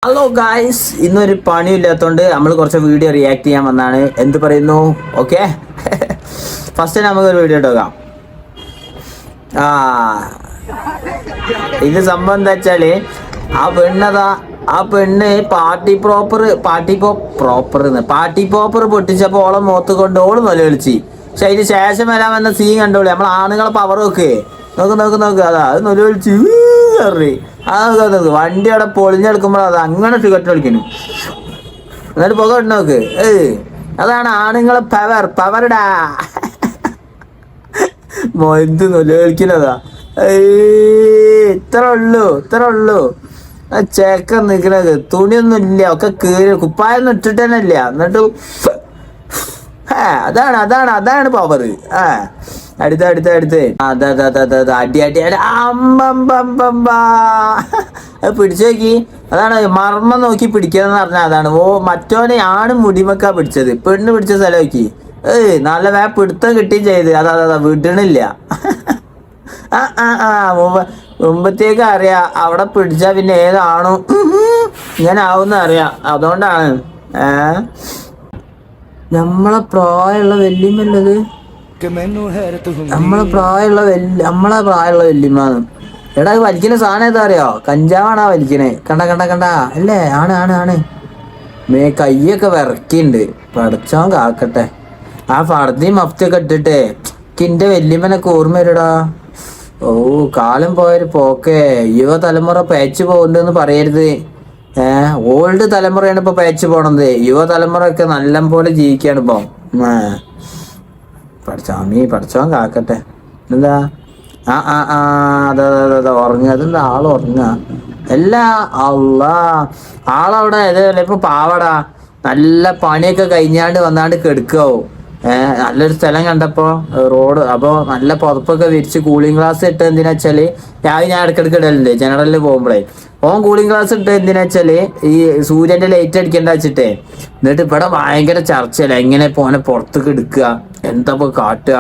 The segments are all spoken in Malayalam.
ഹലോ ഗായ്സ്, ഇന്നൊരു പണിയില്ലാത്തതുകൊണ്ട് നമ്മൾ കുറച്ച് വീഡിയോ റിയാക്ട് ചെയ്യാൻ വന്നാണ്. എന്ത് പറയുന്നു? ഓക്കെ. ഫസ്റ്റ് നമുക്കൊരു വീഡിയോ ഇട്ടോക്കാം. ഇത് സംഭവം എന്താ വെച്ചാല് ആ പെണ്ണ് പാർട്ടി പോപ്പർ പൊട്ടിച്ചപ്പോ ഓളെ മുഖത്ത് കൊണ്ട് ഓള് നിലവിളിച്ച്. പക്ഷെ അതിന് ശേഷം വരാൻ വന്ന സീൻ കണ്ടോളി. നമ്മൾ ആണുങ്ങളെ പവർ നോക്ക് അതാ അത് നിലവിളിച്ച് നോക്ക് വണ്ടി അവിടെ പൊളിഞ്ഞെടുക്കുമ്പോൾ അത് അങ്ങനെ സിഗരറ്റ് കളിക്കുന്നു. എന്നിട്ട് പുക ഇട്ട് നോക്ക്. അതാണ് ആണുങ്ങളെ പവർടാ. എന്ത് നിലവിളിക്കുന്നതാ. ഇത്ര ഉള്ളു ചേക്കൻ നിക്കണത്. തുണിയൊന്നും ഇല്ല, ഒക്കെ കീറി കുപ്പായൊന്നും ഇട്ടിട്ട് തന്നെ ഇല്ല. എന്നിട്ട് അതാണ് പവർ. അടുത്ത് അടി അത് പിടിച്ചു നോക്കി. അതാണ് മർമ്മം നോക്കി പിടിക്കാന്ന് പറഞ്ഞാൽ അതാണ്. മറ്റോനെ ആണ് മുടിമക്കാ പിടിച്ചത്, പെണ്ണ് പിടിച്ച സ്ഥലം നോക്കി. നല്ല പിടുത്തം കിട്ടുകയും ചെയ്ത്. അതാ വിടണില്ല. മുമ്പത്തേക്ക് അറിയാം അവിടെ പിടിച്ചാ പിന്നെ ഏതാണോ ഇങ്ങനെ ആവുന്ന അറിയാം. അതുകൊണ്ടാണ് നമ്മളെ പ്രായമുള്ള വല്യമ്മല്ലത്. നമ്മളെ പ്രായമുള്ള വല്യമ്മാന്ന്. എടാ വലിക്കുന്ന സാധനം ഏതാ അറിയോ? കഞ്ചാവാണാ വലിക്കണേ. കണ്ട അല്ലേ? ആണ് കയ്യൊക്കെ വിറക്കിണ്ട്. പഠിച്ചോൻ കാക്കട്ടെ. ആ ഫർദിയും മഫ്തിയൊക്കെ ഇട്ടിട്ടേ കിന്റെ വല്യമ്മനൊക്കെ ഓർമ്മ വരടാ. കാലം പോയൊരു പോക്കേ. യുവതലമുറ പേച്ചു പോകുന്നുണ്ടെന്ന് പറയരുത്. ഓൾഡ് തലമുറയാണ് ഇപ്പൊ പേച്ചു പോണത്. യുവതലമുറ ഒക്കെ നല്ല പോലെ ജീവിക്കാണ് ഇപ്പൊ. പഠിച്ചോൻ കാക്കട്ടെ. എന്താ അതെ ഉറങ്ങുക. അതെന്താ ആള് ഉറങ്ങുക? എല്ലാ ആളവിടെ ഏതല്ലേ ഇപ്പൊ പാവടാ. നല്ല പണിയൊക്കെ കഴിഞ്ഞാണ്ട് വന്നാണ്ട് കെടുക്കാവും. നല്ലൊരു സ്ഥലം കണ്ടപ്പോ റോഡ് അപ്പൊ നല്ല പുതപ്പൊക്കെ വിരിച്ച് കൂളിംഗ് ഗ്ലാസ് ഇട്ട് എന്തിനാ വെച്ചാല് ഞാൻ ഇടക്കിടക്ക് ഇടലുണ്ട് ജനറലിൽ പോകുമ്പോഴേ. കൂളിംഗ് ഗ്ലാസ് ഇട്ട് എന്തിനാ വെച്ചാല് ഈ സൂര്യന്റെ ലൈറ്റ് അടിക്കണ്ട വെച്ചിട്ടേ. എന്നിട്ട് ഇവിടെ ഭയങ്കര ചർച്ചയല്ല എങ്ങനെ പോനെ പുറത്തേക്ക് എടുക്കുക, എന്താ കാട്ടുക.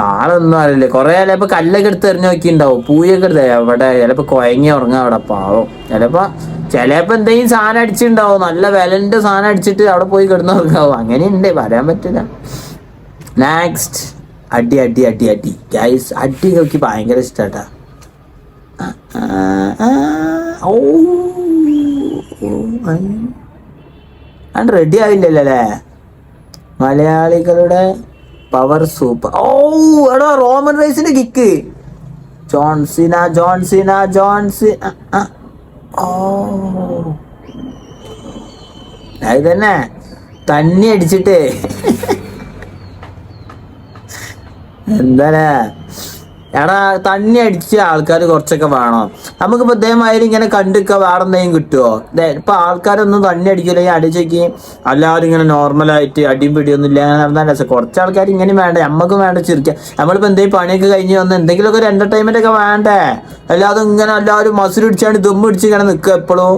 ആളൊന്നും അറിയില്ല. കൊറേ ചിലപ്പോ കല്ലൊക്കെ എടുത്ത് എറിഞ്ഞു നോക്കിണ്ടാവും. പൂയൊക്കെ എടുത്ത എവിടെ ചിലപ്പോ കൊയങ്ങി ഉറങ്ങാം അവിടെ പാവം. ചിലപ്പോ എന്തെങ്കിലും സാധനം അടിച്ചിട്ടുണ്ടാവും. നല്ല വിലന്റെ സാധനം അടിച്ചിട്ട് അവിടെ പോയി കിടന്നു നോക്കാവും. അങ്ങനെയുണ്ട്, പറയാൻ പറ്റില്ല. നെക്സ്റ്റ് അടി ഗൈസ്. അടി നോക്കി ഭയങ്കര ഇഷ്ടാട്ടാ. റെഡി ആവില്ലല്ലോ അല്ലേ? മലയാളികളുടെ പവർ സൂപ്പർ. എടാ റോമൻ റൈസിന്റെ കിക്ക്. ജോൺസിന അത് തന്നെ തന്നി അടിച്ചിട്ട് എന്താ എടാ തന്നി അടിച്ച ആൾക്കാർ കുറച്ചൊക്കെ വേണം. നമുക്കിപ്പോ ഇതേമാതിരി ഇങ്ങനെ കണ്ടിക്ക വേറെ എന്തെങ്കിലും കിട്ടുമോ? ഇപ്പൊ ആൾക്കാരൊന്നും തന്നി അടിക്കില്ലെങ്കിൽ അടിച്ചേക്ക് എല്ലാവരും ഇങ്ങനെ നോർമലായിട്ട് അടിയും പിടിയൊന്നും ഇല്ല നടന്നാൽ രസം. കുറച്ച് ആൾക്കാർ ഇങ്ങനെ വേണ്ട, നമ്മക്കും വേണ്ട ചിരിക്കുക. നമ്മളിപ്പോ എന്തെങ്കിലും പണിയൊക്കെ കഴിഞ്ഞ് വന്ന് എന്തെങ്കിലുമൊക്കെ ഒരു എന്റർടൈൻമെന്റ് ഒക്കെ വേണ്ടേ? അല്ലാതെ ഇങ്ങനെ എല്ലാവരും മസിൽ പിടിച്ചാണ്ട് ദമ്മ് പിടിച്ച് ഇങ്ങനെ നിൽക്കുക എപ്പോഴും.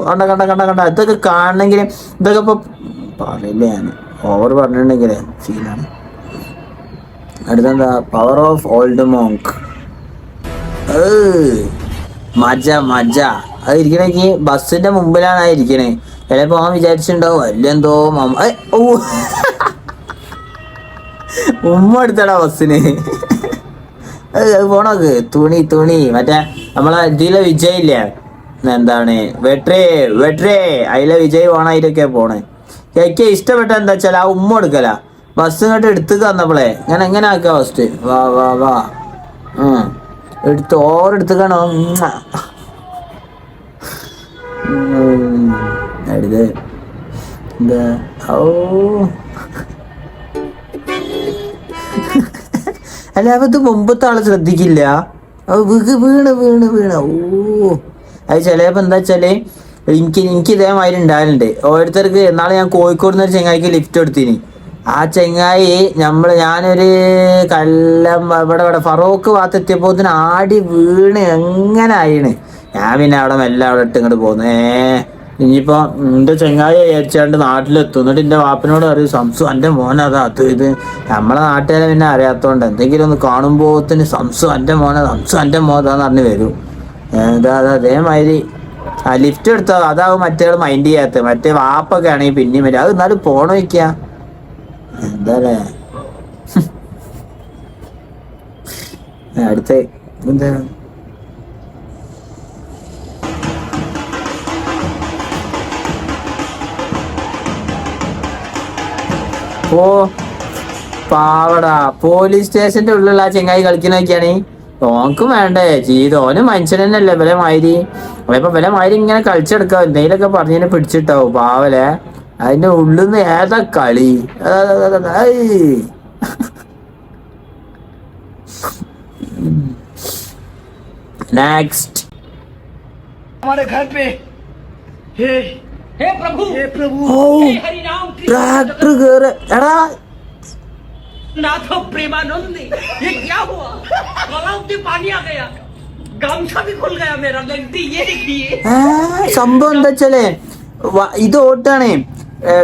കണ്ട ഇതൊക്കെ കാണണമെങ്കിൽ ഇതൊക്കെ ഇപ്പൊ പറയില്ല. ഞാൻ ഓവർ പറഞ്ഞിട്ടുണ്ടെങ്കിലേ ഫീലാണ്. അടുത്തെന്താ? Power of old monk. മജ അത് ഇരിക്കണേക്ക് ബസ്സിന്റെ മുമ്പിലാണ് ഇരിക്കണേ. ചിലപ്പോ അവൻ വിചാരിച്ചിട്ടുണ്ടാവും അല്ലെന്തോ ഉമ്മ എടുത്തടാ ബസ്സിന്. അത് പോണോക്ക് തുണി മറ്റേ നമ്മളെ ഇതിലെ വിജയ് ഇല്ലേ, എന്താണ് വെട്രേ അതിലെ വിജയ് പോണായിട്ടൊക്കെ പോണേ. എനിക്ക് ഇഷ്ടപ്പെട്ട എന്താ വെച്ചാൽ ആ ഉമ്മ എടുക്കല. ബസ് ഇങ്ങോട്ട് എടുത്ത് തന്നപ്പോളേ എങ്ങനെ ആക്കുക ഫസ്റ്റ് വാ ഓരെടുത്തുകാണോ അടുത്ത് എന്താ? അല്ല അത് മുമ്പത്തെ ആള് ശ്രദ്ധിക്കില്ല. വീണ് അത് ചിലപ്പോ എന്താ വെച്ചാല് എനിക്ക് ഇതേമാതിരി ഉണ്ടാകലുണ്ട്. ഓരോരുത്തർക്ക് എന്നാളെ ഞാൻ കോഴിക്കോട് നിന്ന് ഒരു ചെങ്ങായിക്ക് ലിഫ്റ്റ് എടുത്തിന്. ആ ചെങ്ങായി ഞാനൊരു ഇവിടെ ഫറോക്ക് ഭാഗത്തെത്തിയപ്പോ ആടി വീണ് എങ്ങനെ ആയിണ്. ഞാൻ പിന്നെ അവിടെ മെല്ലെ അവിടെ ഇട്ട് ഇങ്ങോട്ട് പോന്നു. ഇനിയിപ്പോ എന്റെ ചെങ്ങായി വിചാരിച്ചാണ്ട് നാട്ടിലെത്തും. എന്നിട്ട് എന്റെ വാപ്പനോട് പറയും സംസു എന്റെ മോനതാ ഇത്. നമ്മളെ നാട്ടുകാരെ പിന്നെ അറിയാത്തോണ്ട് എന്തെങ്കിലും ഒന്ന് കാണുമ്പോത്തിന് സംസു എന്റെ മോനതാന്ന് പറഞ്ഞ് വരും. അതേമാതിരി ആ ലിഫ്റ്റ് എടുത്തോ, അതാവും മറ്റേ മൈൻഡ് ചെയ്യാത്ത. മറ്റേ വാപ്പൊക്കെ ആണെങ്കിൽ പിന്നെയും വരും. അത് എന്നാലും പോണ വയ്ക്ക എന്താ അടുത്ത എന്താ ഓ പാവടാ, പോലീസ് സ്റ്റേഷന്റെ ഉള്ളിലുള്ള ആ ചെങ്ങായി കളിക്കുന്നൊക്കെയാണ്. ഓനക്കും വേണ്ടേ ജീവിതം, ഓന് മനുഷ്യൻ തന്നെയല്ലേ വില മാതിരി. അപ്പൊ വില മാതിരി ഇങ്ങനെ കളിച്ചെടുക്കാം, എന്തെങ്കിലുമൊക്കെ പറഞ്ഞതിനെ പിടിച്ചിട്ടാവും പാവലെ. അതിന്റെ ഉള്ളിൽ നിന്ന് ഏതാ കളി. നെക്സ്റ്റ് ട്രാക്ടർ കേറ്. എടാ प्रेमानंद ये क्या हुआ? गला में पानी आ गया, गमछा भी खुल गया मेरा। लगती ये देखिए സംഭവം എന്താ വെച്ചാലേ ഇത് ഓട്ടാണ്.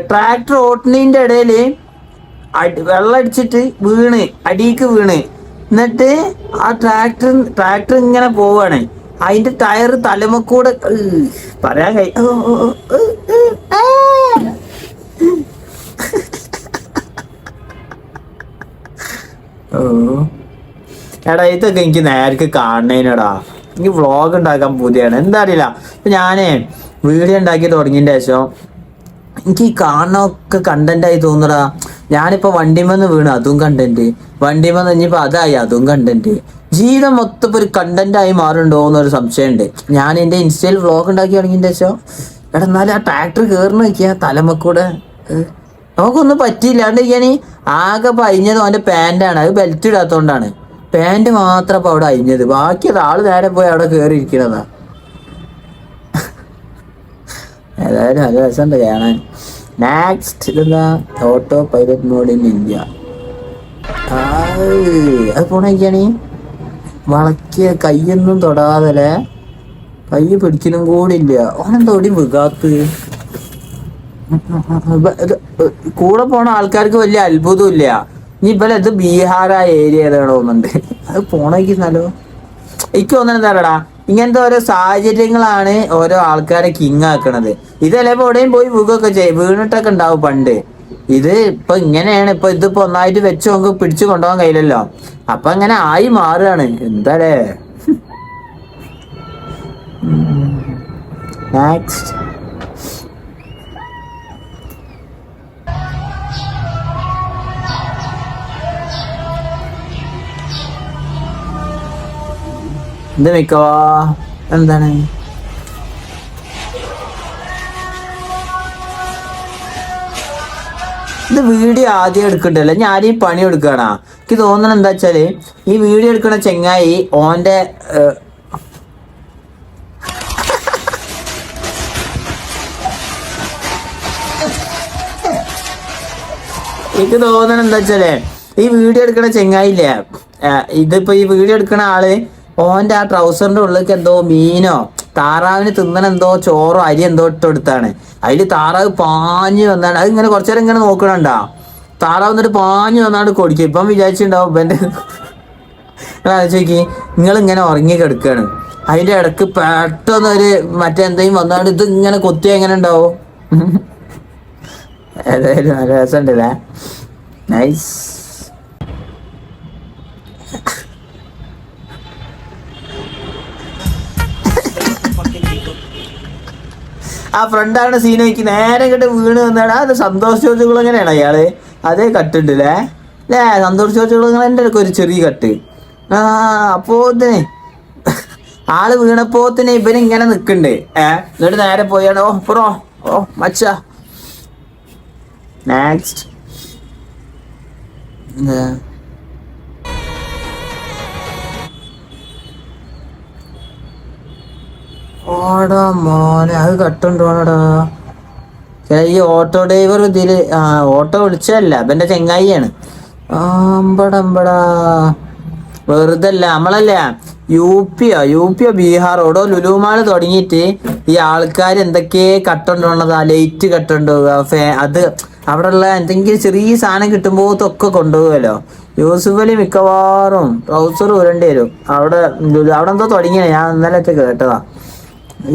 ട്രാക്ടർ ഓട്ടണിന്റെ ഇടയില് വെള്ളം അടിച്ചിട്ട് വീണ് അടിക്ക് വീണ്. എന്നിട്ട് ആ ട്രാക്ടർ ഇങ്ങനെ പോവാണ്. അതിന്റെ ടയർ തലമക്കൂടെ പറയാൻ ഓ എടാ ഇതൊക്കെ എനിക്ക് നേരക്ക് കാണണേനടാ. എനിക്ക് വ്ളോഗ് ഉണ്ടാക്കാൻ പുതിയാണ്. എന്താ അറിയില്ല, ഇപ്പൊ ഞാനേ വീഡിയോ ഉണ്ടാക്കി തുടങ്ങിയതിന്റെ ശേഷം എനിക്ക് ഈ കാണുന്നൊക്കെ കണ്ടന്റായി തോന്നുടാ. ഞാനിപ്പോ വണ്ടിമെന്ന് വീണ് അതും കണ്ടന്റ്, വണ്ടിമെന്ന് ഇനിയിപ്പോ അതായി അതും കണ്ടന്റ്. ജീവിതം മൊത്തം ഒരു കണ്ടന്റ് ആയി മാറുണ്ടോ എന്നൊരു സംശയമുണ്ട്. ഞാൻ എന്റെ ഇൻസ്റ്റയിൽ വ്ളോഗ് ഉണ്ടാക്കി തുടങ്ങിയതിന്റെ ശേഷം എടാ എന്നാലും ആ ട്രാക്ടർ കയറുന്ന നോക്കിയാ തലമക്കൂടെ നമുക്കൊന്നും പറ്റിയില്ലാണ്ട് ഇങ്ങനെ ആകെ അയിഞ്ഞത് അവന്റെ പാന്റാണ്. അത് ബെൽറ്റ് ഇടാത്തോണ്ടാണ്. പാന്റ് മാത്രം അപ്പൊ അവിടെ അയിഞ്ഞത്, ബാക്കിയത് ആള് നേരെ പോയി അവിടെ കേറിയിരിക്കണതാ. ഏതായാലും നല്ല രസമുണ്ട് കാണാൻ. നെക്സ്റ്റ് ഇതെന്താ auto pilot mode in India. അത് പോണൊക്കെയാണ് വളക്കിയ കയ്യൊന്നും തൊടാതല്ലേ, കൈ പിടിക്കലും കൂടില്ല. ഓനെന്താ ഓടി വികാത്ത്. കൂടെ പോണ ആൾക്കാർക്ക് വലിയ അത്ഭുതം ഇല്ല. ഇനി ഇപ്പല ഇത് ബീഹാർ ആ ഏരിയ ഏതാണോ തോന്നുന്നുണ്ട്. അത് പോണേക്കുന്നല്ലോ. എനിക്ക് തോന്നുന്നത് എന്താടാ, ഇങ്ങനത്തെ ഓരോ സാഹചര്യങ്ങളാണ് ഓരോ ആൾക്കാരെ കിങ് ആക്കണത്. ഇതല്ലേപ്പോ എവിടെയും പോയി വീണിട്ടൊക്കെ ഉണ്ടാവും പണ്ട്. ഇത് ഇപ്പൊ ഇങ്ങനെയാണ്. ഇപ്പൊ ഇതിപ്പോ ഒന്നായിട്ട് വെച്ച് നമുക്ക് പിടിച്ചു കൊണ്ടുപോകാൻ കഴിയില്ലല്ലോ. അപ്പൊ അങ്ങനെ ആയി മാറുകയാണ്. എന്താടേ നെക്സ്റ്റ് ഇത് മിക്കവാ എന്താണ് ഇത് വീഡിയോ ആദ്യം എടുക്കണ്ടല്ലോ, ഞാൻ ഈ പണി എടുക്കണ. എനിക്ക് തോന്നണ എന്താ വെച്ചാല് ഈ വീഡിയോ എടുക്കണ ചെങ്ങായി ഓന്റെ എനിക്ക് തോന്നണ എന്താ വെച്ചാലേ ഈ വീഡിയോ എടുക്കണ ചെങ്ങായില്ലേ, ഇതിപ്പോ ഈ വീഡിയോ എടുക്കണ ആള് ഓന്റെ ആ ട്രൗസറിന്റെ ഉള്ളിലേക്ക് എന്തോ മീനോ താറാവിന് തിന്നണ എന്തോ ചോറോ അരി എന്തോ ഇട്ടെടുത്താണ്. അതില് താറാവ് പാഞ്ഞു വന്നാണ്. അത് ഇങ്ങനെ കുറച്ചേരം ഇങ്ങനെ നോക്കണണ്ടാ. താറാവ് എന്നിട്ട് പാഞ്ഞു വന്നാണ്ട് കൊടുക്കും. ഇപ്പം വിചാരിച്ചിട്ടുണ്ടാവും ഇവന്റെ ആലോചിക്ക്, നിങ്ങളിങ്ങനെ ഉറങ്ങി കിടക്കുകയാണ്, അതിന്റെ ഇടക്ക് പെട്ടെന്നൊരു മറ്റെന്തെങ്കിലും വന്നാണ്ട് ഇത് ഇങ്ങനെ കൊത്തി എങ്ങനെ ഉണ്ടാവും. ഏതായാലും നല്ല രസമുണ്ടല്ലേ. നൈസ്. ആ ഫ്രണ്ടാണ് സീൻ നോക്കി നേരെ ഇങ്ങോട്ട് വീണ് വന്നാണ്. അത് സന്തോഷ് ചോദിച്ചുകൾ എങ്ങനെയാണ് അയാള് അതേ കട്ടുണ്ടല്ലേ അല്ലേ? സന്തോഷ് ചോദിച്ചുകൾ എൻ്റെ അടുക്ക ഒരു ചെറിയ കട്ട്. അപ്പോത്തിന് ആള് വീണപ്പോത്തിന് ഇവനിങ്ങനെ നിക്കണ്ട്. എന്നിട്ട് നേരെ പോയാണ് ഓ പ്രോ ഓ മച്ച. നെക്സ്റ്റ് ഓടാ മോനെ അത് കട്ടുണ്ടോടാ. ഈ ഓട്ടോ ഡ്രൈവർ ഇതില് ഓട്ടോ വിളിച്ചല്ല, ഇവന്റെ ചെങ്ങായിയാണ്. അമ്പടമ്പടാ വെറുതെ അല്ല നമ്മളല്ല യു പിയോ ബീഹാറോ ഓടോ ലുലുമാള് തുടങ്ങിയിട്ട് ഈ ആൾക്കാർ എന്തൊക്കെ കട്ടുണ്ടോണതാ. ലൈറ്റ് കട്ടുണ്ടോവുക, അത് അവിടെ ഉള്ള എന്തെങ്കിലും ചെറിയ സാധനം കിട്ടുമ്പോഴത്തൊക്കെ കൊണ്ടുപോകുമല്ലോ. യൂസുഫ് അലി മിക്കവാറും ട്രൗസർ ഉരണ്ടി വരും. അവിടെ എന്തോ തുടങ്ങിയാണ്, ഞാൻ ഇന്നലെ കേട്ടതാ.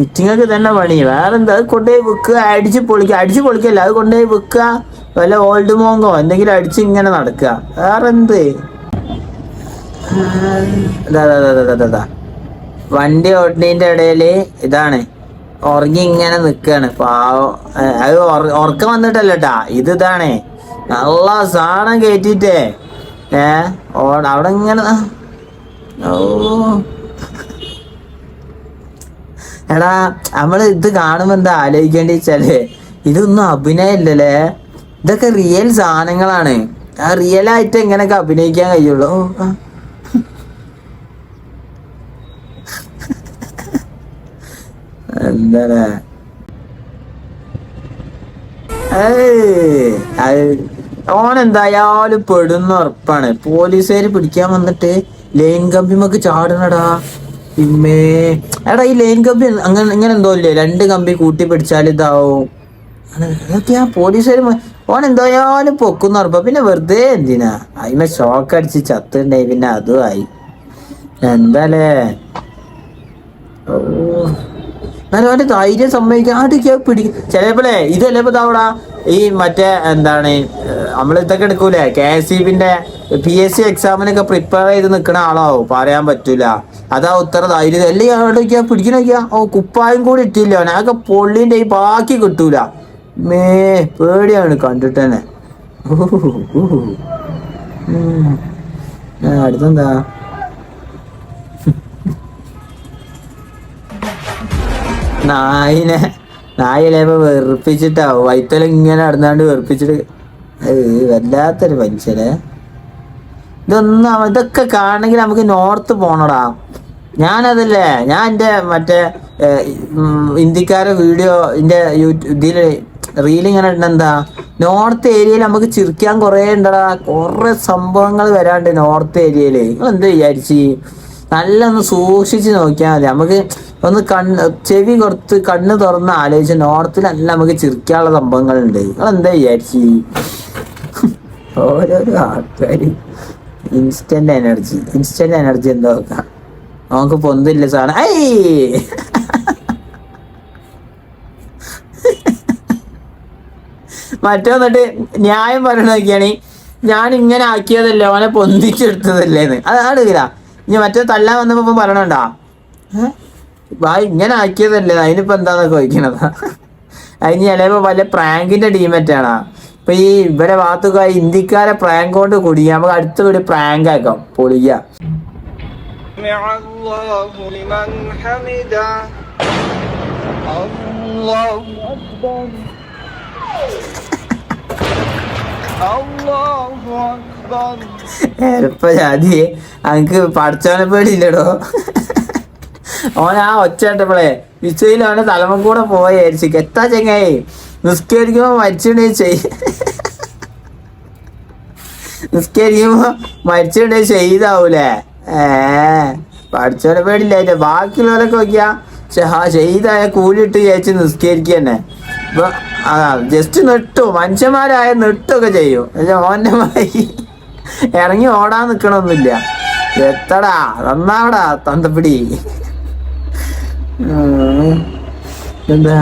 ഇറ്റിങ്ങൾക്ക് തന്നെ പണി വേറെന്താ? അത് കൊണ്ടുപോയി വിൽക്കുക, അടിച്ച് പൊളിക്കല്ല, അത് കൊണ്ടുപോയി വിൽക്കുക, വല്ല ഓൾഡ് മോങ്കോ എന്തെങ്കിലും അടിച്ച് ഇങ്ങനെ നടക്കുക, വേറെന്ത്? വണ്ടി ഓടുന്നതിന്റെ ഇടയില് ഇതാണ് ഉറങ്ങി ഇങ്ങനെ നിക്കാണ് പാവം. അത് ഉറക്കം വന്നിട്ടല്ലട്ടാ, ഇതാണ് നല്ല സാധനം കയറ്റിട്ടേ അവിടെ ഇങ്ങനെ. ഓ എടാ, നമ്മള് ഇത് കാണുമ്പോ എന്താ ആലോചിക്കേണ്ടി വെച്ചാലേ, ഇതൊന്നും അഭിനയല്ലല്ലേ, ഇതൊക്കെ റിയൽ സാധനങ്ങളാണ്. ആ റിയൽ ആയിട്ട് എങ്ങനെയൊക്കെ അഭിനയിക്കാൻ കഴിയുള്ളൂ. എന്താ ഓനെന്തായാലും പെടുന്ന ഉറപ്പാണ്. പോലീസുകാര് പിടിക്കാൻ വന്നിട്ട് ലൈൻ കമ്പിമൊക്കെ ചാടണടാ. പിന്നേ എടാ, ഈ ലൈൻ കമ്പി ഇങ്ങനെ എന്തോ ഇല്ലേ, 2 കമ്പി കൂട്ടി പിടിച്ചാൽ ഇതാവും. അതൊക്കെയാ പോലീസുകാർ. ഓനെന്തായാലും പൊക്കുന്ന ഉറപ്പാ. പിന്നെ വെറുതെ എന്തിനാ അതിമ ഷോക്ക് അടിച്ച് ചത്തുണ്ടായി, പിന്നെ അതുമായി. എന്താലേ? ഓ, എന്നാലും അവന്റെ ധൈര്യം സമ്മതിക്കാൻ ആദ്യമൊക്കെ പിടിക്കും ചിലപ്പോഴേ. ഇതല്ലേ ഇപ്പൊ അവിടെ ഈ മറ്റേ എന്താണ് നമ്മൾ ഇതൊക്കെ എടുക്കൂലേ, KSEBിന്റെ PSC എക്സാമിനൊക്കെ പ്രിപ്പയർ ചെയ്ത് നിൽക്കുന്ന ആളാവും, പറയാൻ പറ്റൂല. അതാ ഉത്തര ധൈര്യം. അല്ലെങ്കിൽ അവിടേക്കാ പിടിക്കണോക്കിയാ, കുപ്പായം കൂടി ഇട്ടില്ല അവനെ, അതൊക്കെ പൊള്ളിന്റെ ഈ ബാക്കി കിട്ടൂല. പേടിയാണ് കണ്ടിട്ട് തന്നെ. അടുത്തെന്താ? നായിലേപ്പോ വെറുപ്പിച്ചിട്ടാവും, വൈത്തല ഇങ്ങനെ നടന്നാണ്ട് വെറുപ്പിച്ചിട്ട്. വല്ലാത്തൊരു മനുഷ്യരെ. ഇതൊക്കെ കാണണമെങ്കിൽ നമുക്ക് നോർത്ത് പോണടാ. ഞാനതല്ലേ, ഞാൻ എൻ്റെ മറ്റേ ഹിന്ദിക്കാരെ വീഡിയോ ഇതില് റീലിങ്ങനെ ഇടുന്നെന്താ, നോർത്ത് ഏരിയയിൽ നമുക്ക് ചിരിക്കാൻ കുറേ ഉണ്ടടാ, കുറെ സംഭവങ്ങൾ വരാണ്ട് നോർത്ത് ഏരിയയില്. നിങ്ങൾ എന്ത് വിചാരിച്ച്? നല്ല ഒന്ന് സൂക്ഷിച്ച് നോക്കിയാൽ മതി. നമുക്ക് ഒന്ന് ചെവി കൊടുത്ത് കണ്ണ് തുറന്ന് ആലോചിച്ച് നോർത്തിൽ നല്ല നമുക്ക് ചിരിക്കാനുള്ള സംഭവങ്ങളുണ്ട്. നിങ്ങൾ എന്താ വിചാരിച്ച്? ഓരോരോ ആൾക്കാര് ഇൻസ്റ്റന്റ് എനർജി എന്താ നോക്കാം, നമുക്ക് പൊന്തില്ല സാധനം. മറ്റൊന്നിട്ട് ന്യായം പറയണ നോക്കിയാണ്, ഞാൻ ഇങ്ങനെ ആക്കിയതല്ലേ, ഓനെ പൊന്തിച്ചെടുത്തതല്ലേന്ന്. അതാണ് ഇല്ല. ഇനി മറ്റേ തല്ലാൻ വന്നപ്പോ പറയണണ്ടാ, ഇങ്ങനെ ആക്കിയതല്ലേ, അതിനിപ്പോ എന്താന്നൊക്കെ ചോദിക്കണതാ. അതിന് ചിലപ്പോ വല്ല പ്രാങ്കിന്റെ ടീമറ്റാണ്. ഇപ്പൊ ഈ ഇവരെ ഭാഗത്തൊക്കെ ഹിന്ദിക്കാരെ പ്രാങ്ക് കൊണ്ട് കുടിക്കുക. നമുക്ക് അടുത്ത വീട് പ്രാങ്ക് ആക്കാം, പൊളിയ. എരപ്പ ജാതിയെ അനക്ക് പഠിച്ചവനെ പേടിയില്ലടോ. ഓൻ ആ ഒച്ചേട്ടപ്പോളേ വിശ്വയിൽ അവന്റെ തലമ കൂടെ പോയായിരിച്ചു. എത്താ ചെങ്ങായി നിസ്കരിക്കുമ്പോ മരിച്ചിട്ടുണ്ടെ ചെയ്താവൂലേ? പഠിച്ചവനെ പേടിയില്ല. ബാക്കിയുള്ളവരൊക്കെ നോക്കിയാ ചെയ്തായ കൂലിട്ട് ചേച്ചി നിസ്കരിക്കുക തന്നെ. ഇപ്പൊ ജസ്റ്റ് നെട്ടു, മനുഷ്യന്മാരായ നെട്ടൊക്കെ ചെയ്യും. ഓന്റെ മായി ഇറങ്ങി ഓടാൻ നിക്കണൊന്നുമില്ല. എത്തടാ നന്നാവടാ തന്തപ്പിടി. എന്താ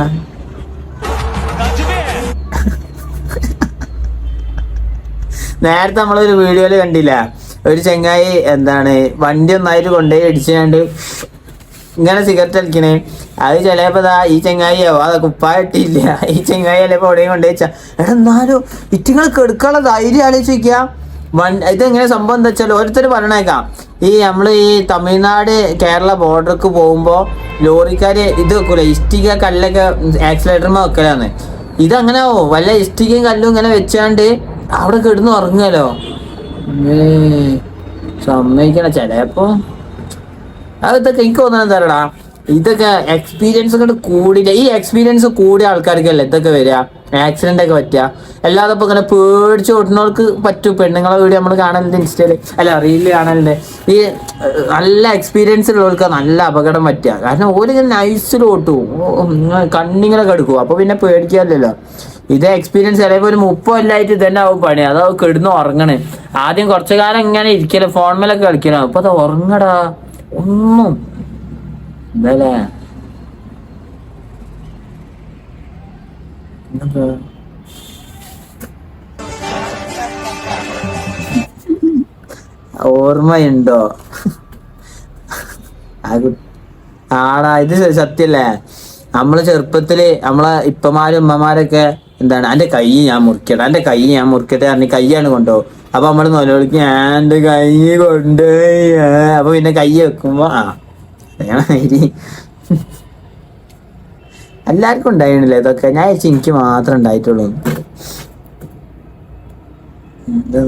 നേരത്തെ നമ്മളൊരു വീഡിയോയില് കണ്ടില്ല, ഒരു ചെങ്ങായി എന്താണ് വണ്ടി ഒന്നായിട്ട് കൊണ്ടുപോയി ഇടിച്ചാണ്ട് ഇങ്ങനെ സിഗരറ്റ് അടിക്കണേ. അത് ചിലപ്പോ ഈ ചെങ്ങായിയോ അത് കുപ്പായിട്ടില്ല, ഈ ചെങ്ങായി ചിലപ്പോ എവിടെയും കൊണ്ടുവച്ചാ. എന്നാലും ഇറ്റിങ്ങൾ കെടുക്കാനുള്ള ധൈര്യം ആലോചിക്കുക. ഇതെങ്ങനെ സംഭവം എന്താ വെച്ചാൽ ഓരോരുത്തർ പറയണേക്കാം, ഈ നമ്മള് ഈ തമിഴ്നാട് കേരള ബോർഡർക്ക് പോകുമ്പോ ലോറിക്കാര് ഇത് വെക്കൂല, ഇഷ്ടിക കല്ലൊക്കെ ആക്സിലേറ്ററുമ്പോ വെക്കലാന്ന്. ഇതങ്ങനെ വല്ല ഇഷ്ടികയും കല്ലും ഇങ്ങനെ വെച്ചാണ്ട് അവിടെ കിടന്ന് ഉറങ്ങുമല്ലോ. സമ്മതിക്കണ ചിലപ്പോ അതൊക്കെ എനിക്ക് തോന്നുന്നത് എന്താടാ, ഇതൊക്കെ എക്സ്പീരിയൻസ് കൊണ്ട് കൂടിയില്ല. ഈ എക്സ്പീരിയൻസ് കൂടിയ ആൾക്കാർക്കല്ലേ ഇതൊക്കെ വരിക, ആക്സിഡന്റ് ഒക്കെ പറ്റുക. അല്ലാതെ ഇപ്പൊ ഇങ്ങനെ പേടിച്ച് ഓടുന്നവർക്ക് പറ്റും. പെണ്ണുങ്ങളെ വീഡിയോ നമ്മൾ കാണലുണ്ട് ഇൻസ്റ്റയില്, അല്ല റീലില് കാണലുണ്ട്. ഈ നല്ല എക്സ്പീരിയൻസ് ഉള്ളവർക്ക് നല്ല അപകടം പറ്റുക. കാരണം ഓരിങ്ങനെ നൈസിൽ ഓട്ടും, കണ്ണിങ്ങനെ കെടുക്കും. അപ്പൊ പിന്നെ പേടിക്കാറില്ലല്ലോ. ഇത് എക്സ്പീരിയൻസ് ചിലപ്പോൾ ഒരു 30 കൊല്ലമായിട്ട് ഇതന്നെ ആവും പണി. അതാവും കിടന്ന് ഉറങ്ങണേ. ആദ്യം കുറച്ചു കാലം ഇങ്ങനെ ഇരിക്കലോ, ഫോൺമേലൊക്കെ കളിക്കലോ. അപ്പൊ അത് ഉറങ്ങടാ ഒന്നും. എന്തായാലേ എന്താ? ഓർമ്മയുണ്ടോ? ആടാ, ഇത് സത്യല്ലേ? നമ്മള് ചെറുപ്പത്തില് നമ്മളെ ഇപ്പമാരും ഉമ്മമാരൊക്കെ എന്താണ്, എന്റെ കൈ ഞാൻ മുറിക്കട്ടെ, എന്റെ കൈ ഞാൻ മുറിക്കട്ടെ പറഞ്ഞ് കൈയാണ് കൊണ്ടുപോകും. അപ്പൊ നമ്മള് നൊലോളിക്ക് എന്റെ കൈ കൊണ്ടുപോയി. അപ്പൊ പിന്നെ കൈ വെക്കുമ്പോ എല്ലാവർക്കും ഉണ്ടായിരുന്നില്ല ഇതൊക്കെ? ഞാൻ വിചാരിച്ചു എനിക്ക് മാത്രം ഉണ്ടായിട്ടുള്ളൂ. എന്താ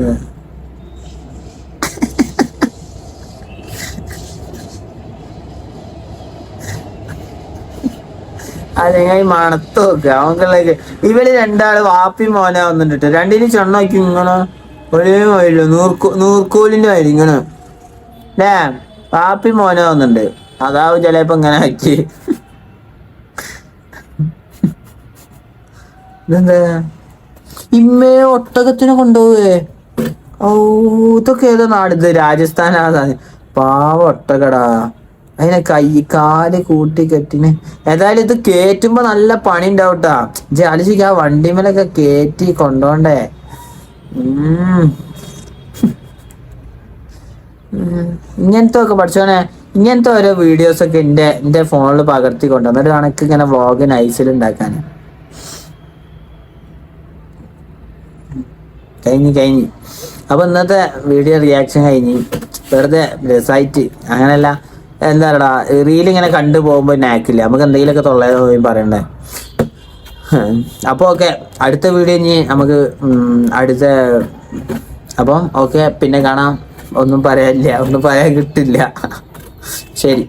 അതെങ്ങനെ മണത്ത് നോക്കുക അവங்களுக்கு. ഇവര് രണ്ടാള് വാപ്പി മോനെ വന്നിട്ട് രണ്ടിനും ചെണ്ണോക്കി ഇങ്ങനെ ഒരേ വഴിയില്ല, നൂർക്കോലിന്റെ വഴി ഇങ്ങനെ അല്ലേ? വാപ്പി മോനെ വന്നിട്ടുണ്ട്, അതാവും ചിലപ്പോ ഇങ്ങനെ ആക്കി. ഇതെന്താ ഇമ്മയെ ഒട്ടകത്തിന് കൊണ്ടുപോവേ? ഓ, ഇതൊക്കെ ഏതോ നാടിത്? രാജസ്ഥാനാ? പാവ ഒട്ടകടാ. അതിനെ കാല് കൂട്ടി കെട്ടിന്. ഏതായാലും ഇത് കേറ്റുമ്പോ നല്ല പണി ഉണ്ടാവട്ടാ. ആലോചിക്ക, ആ വണ്ടിമേലൊക്കെ കേറ്റി കൊണ്ടോണ്ടേ. ഇങ്ങനത്തെ ഒക്കെ പഠിച്ചോനെ, ഇങ്ങനത്തെ ഓരോ വീഡിയോസ് ഒക്കെ എന്റെ ഫോണിൽ പകർത്തി കൊണ്ടുവന്നു. എന്നിട്ട് കണക്ക് ഇങ്ങനെ വ്ളോഗ് നൈസിൽ ഉണ്ടാക്കാൻ. കഴിഞ്ഞ് അപ്പൊ ഇന്നത്തെ വീഡിയോ റിയാക്ഷൻ കഴിഞ്ഞ് വെറുതെ രസമായിട്ട് അങ്ങനെയല്ല, എന്താ പറയടാ, റീൽ ഇങ്ങനെ കണ്ടു പോകുമ്പോ നാക്കില്ല, നമുക്ക് എന്തെങ്കിലുമൊക്കെ തൊള്ളേ പറയണ്ടേ. അപ്പൊ ഓക്കെ, അടുത്ത വീഡിയോ ഇനി നമുക്ക് അടുത്ത. അപ്പം ഓക്കെ, പിന്നെ കാണാം. ഒന്നും പറയാനില്ല, ഒന്നും പറയാൻ കിട്ടില്ല. ശരി.